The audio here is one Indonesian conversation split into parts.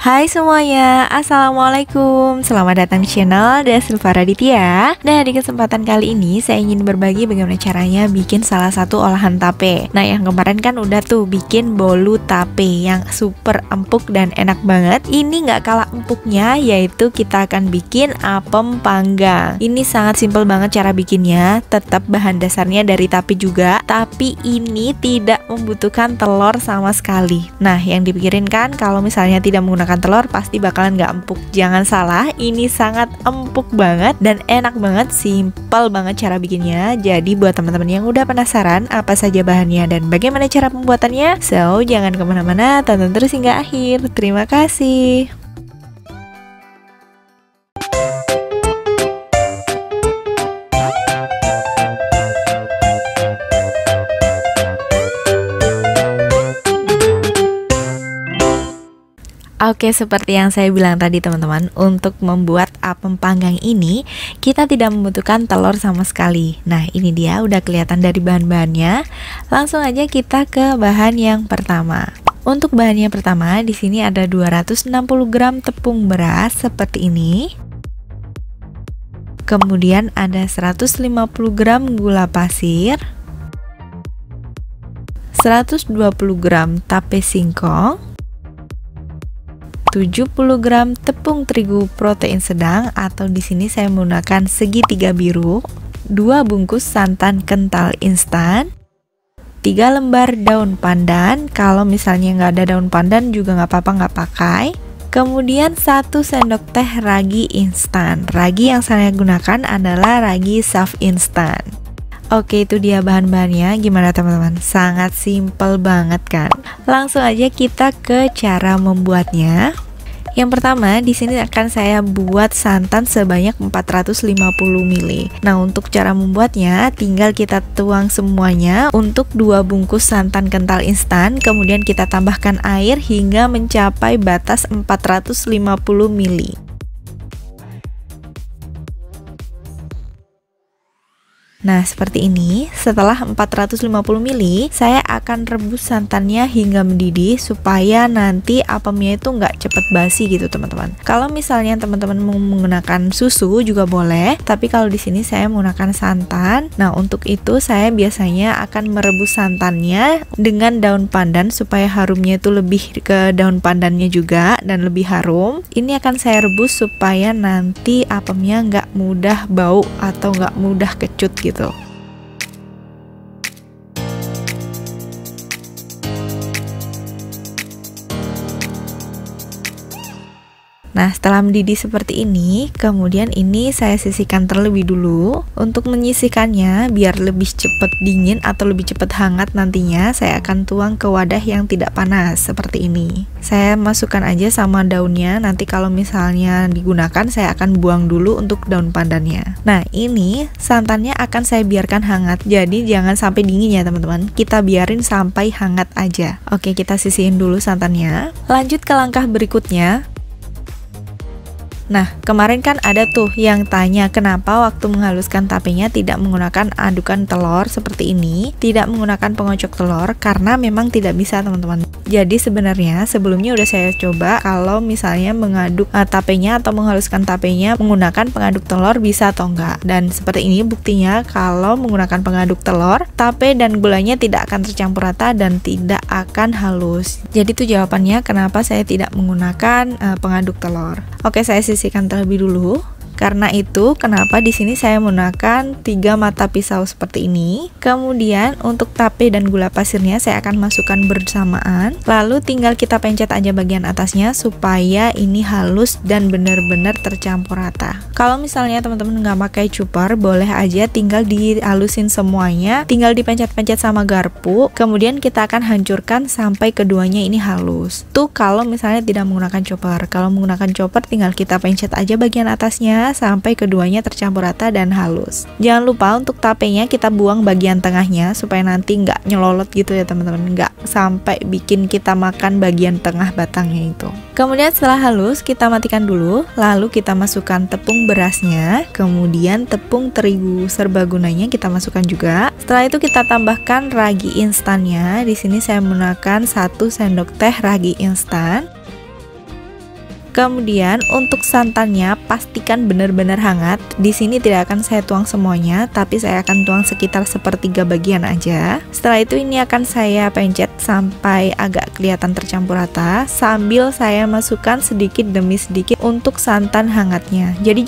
Hai semuanya, Assalamualaikum. Selamat datang di channel Silva Raditya. Nah, di kesempatan kali ini saya ingin berbagi bagaimana caranya bikin salah satu olahan tape. Nah, yang kemarin kan udah tuh bikin bolu tape yang super empuk dan enak banget. Ini nggak kalah empuknya, yaitu kita akan bikin apem panggang. Ini sangat simpel banget cara bikinnya. Tetap bahan dasarnya dari tape juga, tapi ini tidak membutuhkan telur sama sekali. Nah, yang dipikirin kan kalau misalnya tidak menggunakan telur pasti bakalan nggak empuk. Jangan salah, ini sangat empuk banget dan enak banget, simple banget cara bikinnya. Jadi buat teman-teman yang udah penasaran apa saja bahannya dan bagaimana cara pembuatannya, so jangan kemana-mana, tonton terus hingga akhir. Terima kasih. Oke, seperti yang saya bilang tadi teman-teman, untuk membuat apem panggang ini kita tidak membutuhkan telur sama sekali. Nah, ini dia udah kelihatan dari bahan-bahannya. Langsung aja kita ke bahan yang pertama. Untuk bahan yang pertama, di sini ada 260 gram tepung beras seperti ini. Kemudian ada 150 gram gula pasir, 120 gram tape singkong, 70 gram tepung terigu protein sedang atau di sini saya menggunakan segitiga biru, 2 bungkus santan kental instan, 3 lembar daun pandan. Kalau misalnya nggak ada daun pandan juga nggak apa-apa, nggak pakai. Kemudian 1 sendok teh ragi instan. Ragi yang saya gunakan adalah ragi saff instan. Oke, itu dia bahan-bahannya. Gimana teman-teman? Sangat simple banget kan? Langsung aja kita ke cara membuatnya. Yang pertama, di sini akan saya buat santan sebanyak 450 ml. Nah, untuk cara membuatnya, tinggal kita tuang semuanya untuk 2 bungkus santan kental instan, kemudian kita tambahkan air hingga mencapai batas 450 ml. Nah, seperti ini. Setelah 450 ml, saya akan rebus santannya hingga mendidih supaya nanti apemnya itu nggak cepet basi gitu, teman-teman. Kalau misalnya teman-teman mau menggunakan susu juga boleh, tapi kalau di sini saya menggunakan santan. Nah, untuk itu saya biasanya akan merebus santannya dengan daun pandan supaya harumnya itu lebih ke daun pandannya juga dan lebih harum. Ini akan saya rebus supaya nanti apemnya nggak mudah bau atau nggak mudah kecut gitu. Nah, setelah mendidih seperti ini, kemudian ini saya sisihkan terlebih dulu. Untuk menyisihkannya, biar lebih cepat dingin atau lebih cepat hangat nantinya, saya akan tuang ke wadah yang tidak panas, seperti ini. Saya masukkan aja sama daunnya, nanti kalau misalnya digunakan, saya akan buang dulu untuk daun pandannya. Nah, ini santannya akan saya biarkan hangat, jadi jangan sampai dingin ya teman-teman. Kita biarin sampai hangat aja. Oke, kita sisihin dulu santannya. Lanjut ke langkah berikutnya. Nah, kemarin kan ada tuh yang tanya kenapa waktu menghaluskan tapenya tidak menggunakan adukan telur seperti ini, tidak menggunakan pengocok telur, karena memang tidak bisa teman-teman. Jadi sebenarnya sebelumnya udah saya coba kalau misalnya mengaduk tapenya atau menghaluskan tapenya menggunakan pengaduk telur bisa atau enggak. Dan seperti ini buktinya kalau menggunakan pengaduk telur, tape dan gulanya tidak akan tercampur rata dan tidak akan halus. Jadi itu jawabannya kenapa saya tidak menggunakan pengaduk telur. Oke, saya sisihkan terlebih dulu. Karena itu, kenapa di sini saya menggunakan 3 mata pisau seperti ini. Kemudian untuk tape dan gula pasirnya saya akan masukkan bersamaan. Lalu tinggal kita pencet aja bagian atasnya supaya ini halus dan benar-benar tercampur rata. Kalau misalnya teman-teman nggak pakai chopper, boleh aja tinggal dihalusin semuanya. Tinggal dipencet-pencet sama garpu. Kemudian kita akan hancurkan sampai keduanya ini halus. Tuh kalau misalnya tidak menggunakan chopper. Kalau menggunakan chopper, tinggal kita pencet aja bagian atasnya sampai keduanya tercampur rata dan halus. Jangan lupa untuk tapenya kita buang bagian tengahnya supaya nanti nggak nyelolot gitu ya teman-teman, nggak sampai bikin kita makan bagian tengah batangnya itu. Kemudian setelah halus kita matikan dulu, lalu kita masukkan tepung berasnya, kemudian tepung terigu serbagunanya kita masukkan juga. Setelah itu kita tambahkan ragi instannya. Di sini saya menggunakan 1 sendok teh ragi instan. Kemudian untuk santannya pastikan benar-benar hangat. Di sini tidak akan saya tuang semuanya, tapi saya akan tuang sekitar sepertiga bagian aja. Setelah itu ini akan saya pencet sampai agak kelihatan tercampur rata, sambil saya masukkan sedikit demi sedikit untuk santan hangatnya. Jadi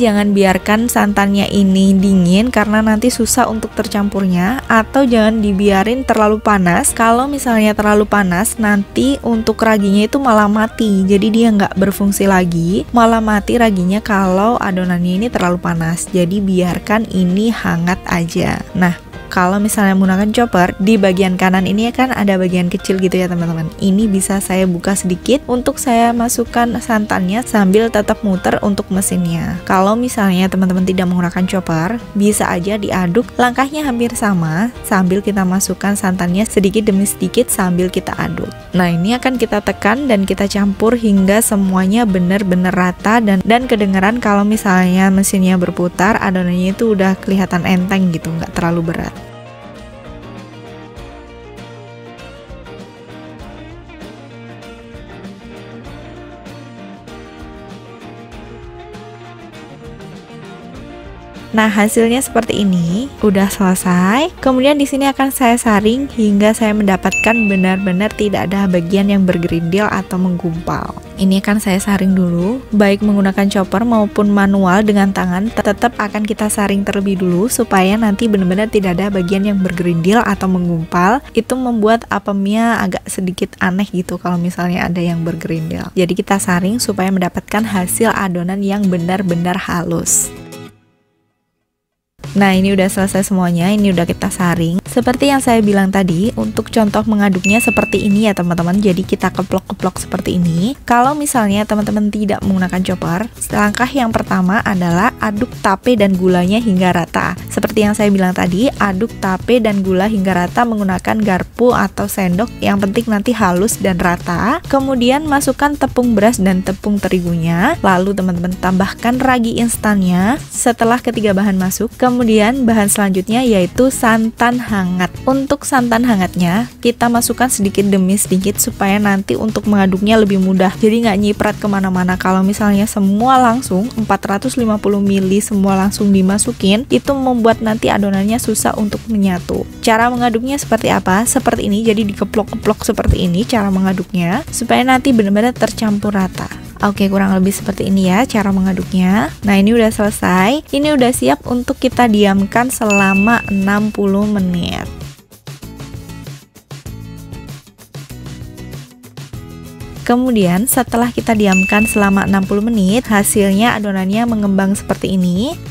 jangan biarkan santannya ini dingin karena nanti susah untuk tercampurnya, atau jangan dibiarin terlalu panas. Kalau misalnya terlalu panas, nanti untuk raginya itu malah mati, jadi dia nggak berfungsi lagi, malah mati raginya kalau adonannya ini terlalu panas. Jadi biarkan ini hangat aja. Nah, kalau misalnya menggunakan chopper, di bagian kanan ini kan ada bagian kecil gitu ya teman-teman. Ini bisa saya buka sedikit untuk saya masukkan santannya sambil tetap muter untuk mesinnya. Kalau misalnya teman-teman tidak menggunakan chopper, bisa aja diaduk, langkahnya hampir sama, sambil kita masukkan santannya sedikit demi sedikit sambil kita aduk. Nah, ini akan kita tekan dan kita campur hingga semuanya benar-benar rata dan kedengeran kalau misalnya mesinnya berputar, adonannya itu udah kelihatan enteng gitu, nggak terlalu berat. Nah, hasilnya seperti ini, udah selesai. Kemudian di sini akan saya saring hingga saya mendapatkan benar-benar tidak ada bagian yang bergerindil atau menggumpal. Ini akan saya saring dulu, baik menggunakan chopper maupun manual dengan tangan, tetap akan kita saring terlebih dulu supaya nanti benar-benar tidak ada bagian yang bergerindil atau menggumpal. Itu membuat apemnya agak sedikit aneh gitu kalau misalnya ada yang bergerindil. Jadi kita saring supaya mendapatkan hasil adonan yang benar-benar halus. Nah, ini udah selesai semuanya, ini udah kita saring. Seperti yang saya bilang tadi, untuk contoh mengaduknya seperti ini ya teman-teman. Jadi kita keplok-keplok seperti ini. Kalau misalnya teman-teman tidak menggunakan chopper, langkah yang pertama adalah aduk tape dan gulanya hingga rata. Seperti yang saya bilang tadi, aduk tape dan gula hingga rata menggunakan garpu atau sendok. Yang penting nanti halus dan rata. Kemudian masukkan tepung beras dan tepung terigunya. Lalu teman-teman tambahkan ragi instannya. Setelah ketiga bahan masuk, kemudian bahan selanjutnya yaitu santan hangat. Untuk santan hangatnya kita masukkan sedikit demi sedikit supaya nanti untuk mengaduknya lebih mudah. Jadi nggak nyiprat kemana-mana. Kalau misalnya semua langsung 450 ml semua langsung dimasukin, itu membuat nanti adonannya susah untuk menyatu. Cara mengaduknya seperti apa? Seperti ini, jadi dikeplok-keplok seperti ini cara mengaduknya supaya nanti benar-benar tercampur rata. Oke, kurang lebih seperti ini ya cara mengaduknya. Nah, ini udah selesai. Ini udah siap untuk kita diamkan selama 60 menit. Kemudian setelah kita diamkan selama 60 menit, hasilnya adonannya mengembang seperti ini.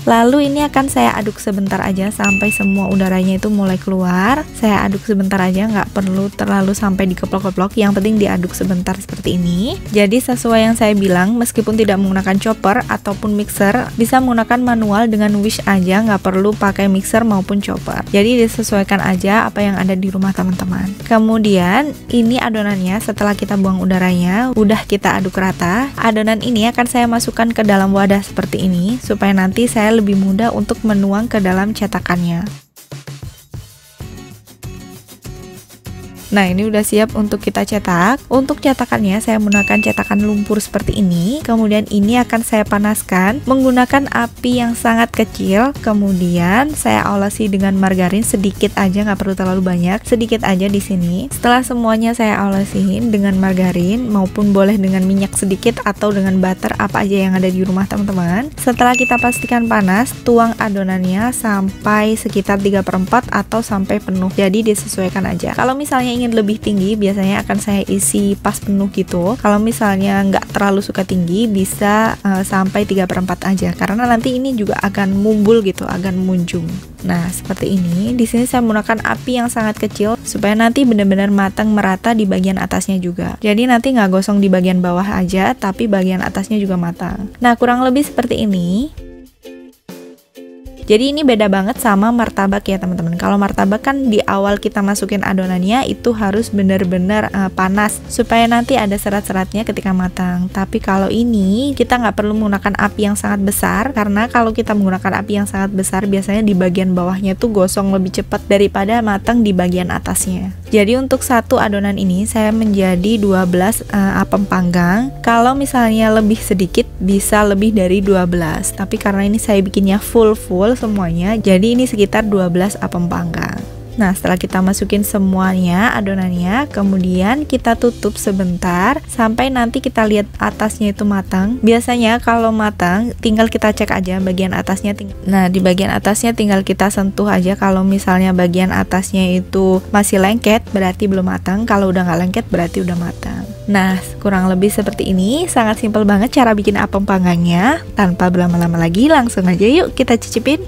Lalu ini akan saya aduk sebentar aja sampai semua udaranya itu mulai keluar. Saya aduk sebentar aja, nggak perlu terlalu sampai dikeplok-keplok. Yang penting diaduk sebentar seperti ini. Jadi sesuai yang saya bilang, meskipun tidak menggunakan chopper ataupun mixer, bisa menggunakan manual dengan wish aja, nggak perlu pakai mixer maupun chopper. Jadi disesuaikan aja apa yang ada di rumah teman-teman. Kemudian ini adonannya setelah kita buang udaranya, udah kita aduk rata. Adonan ini akan saya masukkan ke dalam wadah seperti ini supaya nanti saya lebih mudah untuk menuang ke dalam cetakannya. Nah, ini udah siap untuk kita cetak. Untuk cetakannya saya menggunakan cetakan lumpur seperti ini. Kemudian ini akan saya panaskan menggunakan api yang sangat kecil. Kemudian saya olesi dengan margarin sedikit aja, nggak perlu terlalu banyak, sedikit aja di sini. Setelah semuanya saya olesiin dengan margarin maupun boleh dengan minyak sedikit atau dengan butter, apa aja yang ada di rumah teman-teman. Setelah kita pastikan panas, tuang adonannya sampai sekitar 3/4 atau sampai penuh. Jadi disesuaikan aja. Kalau misalnya ingin lebih tinggi, biasanya akan saya isi pas penuh gitu. Kalau misalnya nggak terlalu suka tinggi, bisa sampai 3/4 aja, karena nanti ini juga akan mumbul gitu, akan munjung. Nah, seperti ini. Di sini saya menggunakan api yang sangat kecil supaya nanti benar-benar matang merata di bagian atasnya juga. Jadi nanti nggak gosong di bagian bawah aja, tapi bagian atasnya juga matang. Nah, kurang lebih seperti ini. Jadi ini beda banget sama martabak ya teman-teman. Kalau martabak kan di awal kita masukin adonannya itu harus benar-benar panas supaya nanti ada serat-seratnya ketika matang. Tapi kalau ini kita nggak perlu menggunakan api yang sangat besar, karena kalau kita menggunakan api yang sangat besar biasanya di bagian bawahnya tuh gosong lebih cepat daripada matang di bagian atasnya. Jadi untuk satu adonan ini saya menjadi 12 apem panggang. Kalau misalnya lebih sedikit bisa lebih dari 12, tapi karena ini saya bikinnya full semuanya, jadi ini sekitar 12 apem panggang. Nah, setelah kita masukin semuanya adonannya, kemudian kita tutup sebentar sampai nanti kita lihat atasnya itu matang. Biasanya kalau matang tinggal kita cek aja bagian atasnya. Nah, di bagian atasnya tinggal kita sentuh aja. Kalau misalnya bagian atasnya itu masih lengket berarti belum matang. Kalau udah nggak lengket berarti udah matang. Nah, kurang lebih seperti ini. Sangat simpel banget cara bikin apem panggangnya. Tanpa berlama-lama lagi, langsung aja yuk kita cicipin.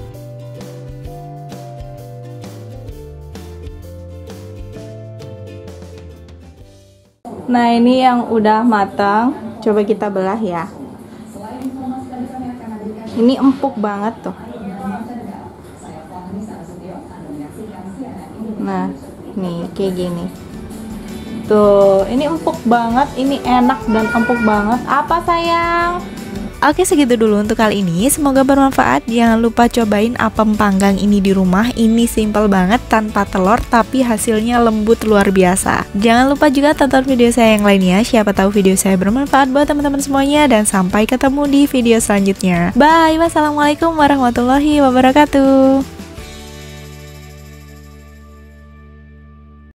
Nah, ini yang udah matang, coba kita belah ya. Ini empuk banget tuh. Nah, nih kayak gini. Tuh, ini empuk banget, ini enak dan empuk banget. Apa sayang? Oke, segitu dulu untuk kali ini. Semoga bermanfaat. Jangan lupa cobain apem panggang ini di rumah. Ini simple banget tanpa telur, tapi hasilnya lembut luar biasa. Jangan lupa juga tonton video saya yang lainnya. Siapa tahu video saya bermanfaat buat teman-teman semuanya. Dan sampai ketemu di video selanjutnya. Bye. Wassalamualaikum warahmatullahi wabarakatuh.